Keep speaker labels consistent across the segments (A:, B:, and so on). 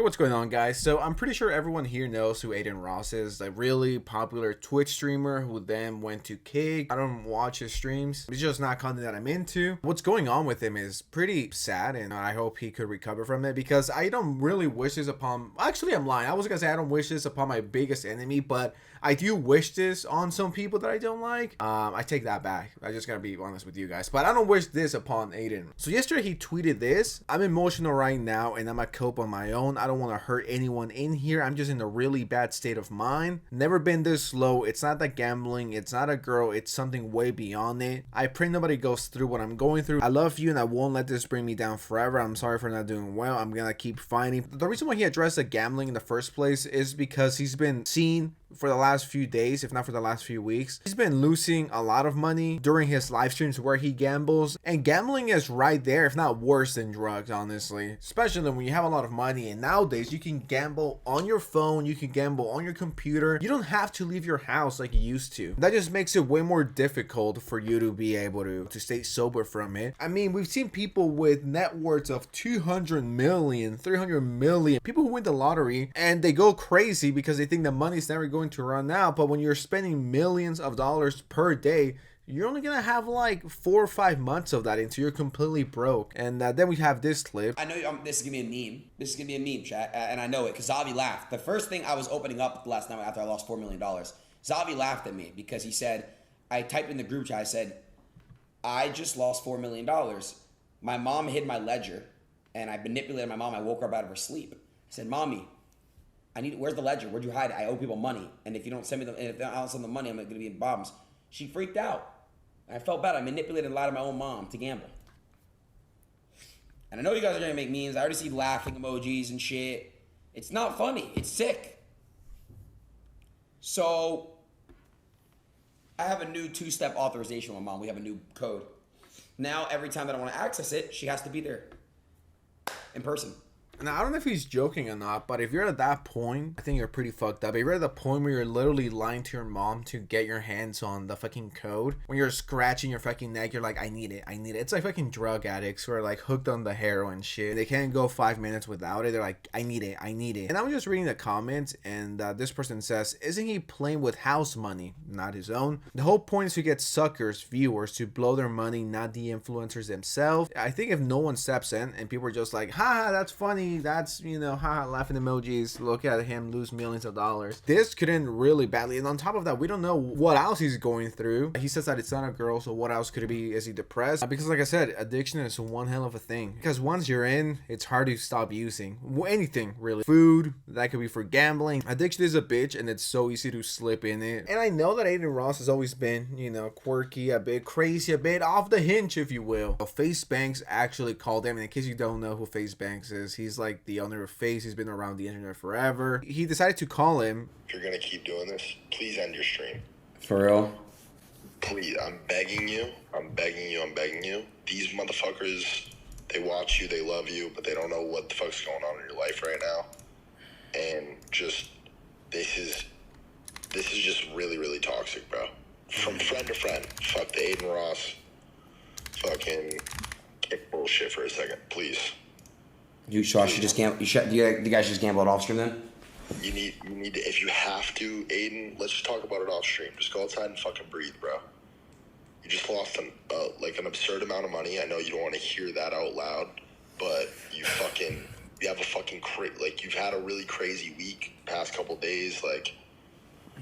A: What's going on, guys? So I'm pretty sure everyone here knows who Adin Ross is, a really popular Twitch streamer who then went to Kick. I don't watch his streams. It's just not content that I'm into. What's going on with him is pretty sad, and I hope he could recover from it, because I don't really wish this upon... Actually, I'm lying. I was gonna say I don't wish this upon my biggest enemy, but I do wish this on some people that I don't like. I take that back. I just gotta be honest with you guys, but I don't wish this upon Adin. So yesterday he tweeted this. I'm emotional right now, and I'm gonna cope on my own. I don't want to hurt anyone in here. I'm just in a really bad state of mind. Never been this low. It's not that gambling. It's not a girl. It's something way beyond it. I pray nobody goes through what I'm going through. I love you, and I won't let this bring me down forever. I'm sorry for not doing well. I'm gonna keep fighting. The reason why he addressed the gambling in the first place is because he's been seen for the last few days, if not for the last few weeks. He's been losing a lot of money during his live streams where he gambles, and gambling is right there, if not worse than drugs, honestly, especially when you have a lot of money. And nowadays you can gamble on your phone, you can gamble on your computer. You don't have to leave your house like you used to. That just makes it way more difficult for you to be able to stay sober from it. I mean, we've seen people with net worths of 200 million, 300 million, people who win the lottery, and they go crazy because they think the money's never going to run out. But when you're spending millions of dollars per day, you're only gonna have like 4 or 5 months of that until you're completely broke. And then we have this clip.
B: I know this is gonna be a meme. This is gonna be a meme, chat, and I know it because Zavi laughed. The first thing I was opening up last night after I lost $4 million, Zavi laughed at me because he said, I typed in the group chat, I said, I just lost $4 million. My mom hid my ledger, and I manipulated my mom. I woke her up out of her sleep. I said, Mommy, where's the ledger? Where'd you hide it? I owe people money. And if you don't send me if I don't send the money, I'm going to be in bombs. She freaked out. I felt bad. I manipulated and lied to my own mom to gamble. And I know you guys are going to make memes. I already see laughing emojis and shit. It's not funny. It's sick. So I have a new 2-step authorization with my mom. We have a new code. Now, every time that I want to access it, she has to be there in person.
A: Now, I don't know if he's joking or not, but if you're at that point, I think you're pretty fucked up. If you're at the point where you're literally lying to your mom to get your hands on the fucking code, when you're scratching your fucking neck, you're like, I need it. It's like fucking drug addicts who are like hooked on the heroin shit. They can't go 5 minutes without it. They're like, I need it. And I was just reading the comments, and this person says, isn't he playing with house money, not his own? The whole point is to get suckers, viewers, to blow their money, not the influencers themselves. I think if no one steps in and people are just like, haha, that's funny, that's, you know, haha, laughing emojis, look at him lose millions of dollars, this could end really badly. And on top of that, we don't know what else he's going through. He says that it's not a girl, so what else could it be? Is he depressed? Because like I said, addiction is one hell of a thing, because once you're in, it's hard to stop using anything, really. Food, that could be for gambling. Addiction is a bitch, and it's so easy to slip in it. And I know that Adin Ross has always been, you know, quirky, a bit crazy, a bit off the hinge, if you will. Face Banks actually called him, and in case you don't know who Face Banks is, he's like the owner of Face. He's been around the internet forever. He decided to call him.
C: If you're gonna keep doing this, please end your stream.
B: For real?
C: Please, I'm begging you. These motherfuckers, they watch you, they love you, but they don't know what the fuck's going on in your life right now. And just, this is just really, really toxic, bro. From friend to friend. Fuck the Adin Ross. Fucking kick bullshit for a second, please.
B: You should just gamble. You guys just gamble it off stream then?
C: You need to, if you have to, Adin, let's just talk about it off stream. Just go outside and fucking breathe, bro. You just lost an absurd amount of money. I know you don't want to hear that out loud, but you have a fucking you've had a really crazy week, past couple days,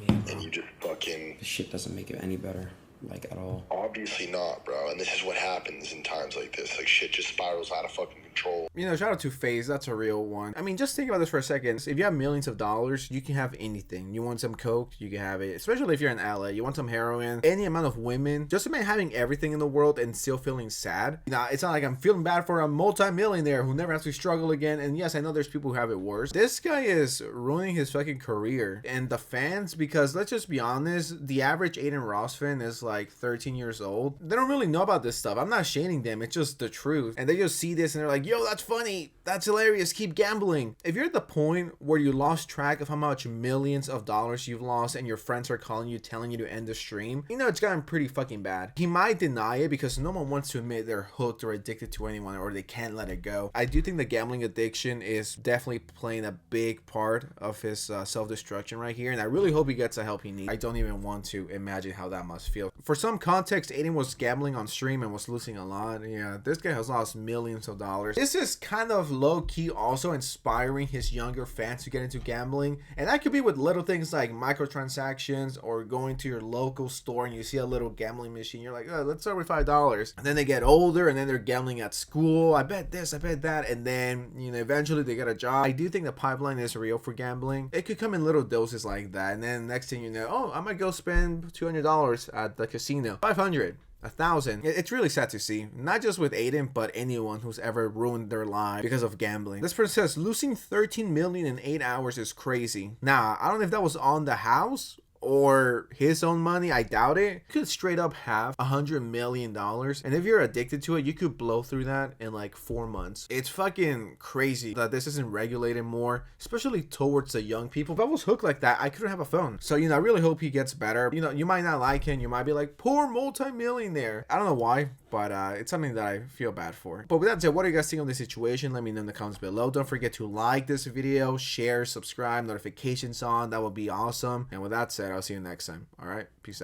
C: and you just fucking...
B: This shit doesn't make it any better, like, at all.
C: Obviously not, bro. And this is what happens in times like this. Like, shit just spirals out of fucking control.
A: You know, shout out to FaZe. That's a real one. I mean, just think about this for a second. If you have millions of dollars, you can have anything. You want some coke, you can have it. Especially if you're in LA. You want some heroin, any amount of women. Just imagine having everything in the world and still feeling sad. You know, it's not like I'm feeling bad for a multi-millionaire who never has to struggle again. And yes, I know there's people who have it worse. This guy is ruining his fucking career and the fans, because let's just be honest, the average Adin Ross fan is like, like 13 years old, they don't really know about this stuff. I'm not shaming them, it's just the truth. And they just see this and they're like, yo, that's funny, that's hilarious, keep gambling. If you're at the point where you lost track of how much millions of dollars you've lost and your friends are calling you telling you to end the stream, you know it's gotten pretty fucking bad. He might deny it because no one wants to admit they're hooked or addicted to anyone or they can't let it go. I do think the gambling addiction is definitely playing a big part of his self-destruction right here, and I really hope he gets the help he needs. I don't even want to imagine how that must feel. For some context, Adin was gambling on stream and was losing a lot. Yeah, this guy has lost millions of dollars. This is kind of low-key also inspiring his younger fans to get into gambling, and that could be with little things like microtransactions or going to your local store and you see a little gambling machine, you're like, oh, let's start with $5, and then they get older and then they're gambling at school. I bet this, I bet that, and then, you know, eventually they get a job. I do think the pipeline is real for gambling. It could come in little doses like that, and then next thing you know, oh, I might go spend $200 at the casino, 500, 1,000. It's really sad to see, not just with Adin, but anyone who's ever ruined their life because of gambling. This person says losing 13 million in 8 hours is crazy. Nah, I don't know if that was on the house or his own money. I doubt it. You could straight up have $100 million, and if you're addicted to it, you could blow through that in like 4 months. It's fucking crazy that this isn't regulated more, especially towards the young people. If I was hooked like that, I couldn't have a phone. So, you know, I really hope he gets better. You know, you might not like him, you might be like, poor multi-millionaire. I don't know why, but it's something that I feel bad for. But with that said, what do you guys think of this situation? Let me know in the comments below. Don't forget to like this video, share, subscribe, notifications on. That would be awesome. And with that said, I'll see you next time. All right, peace out.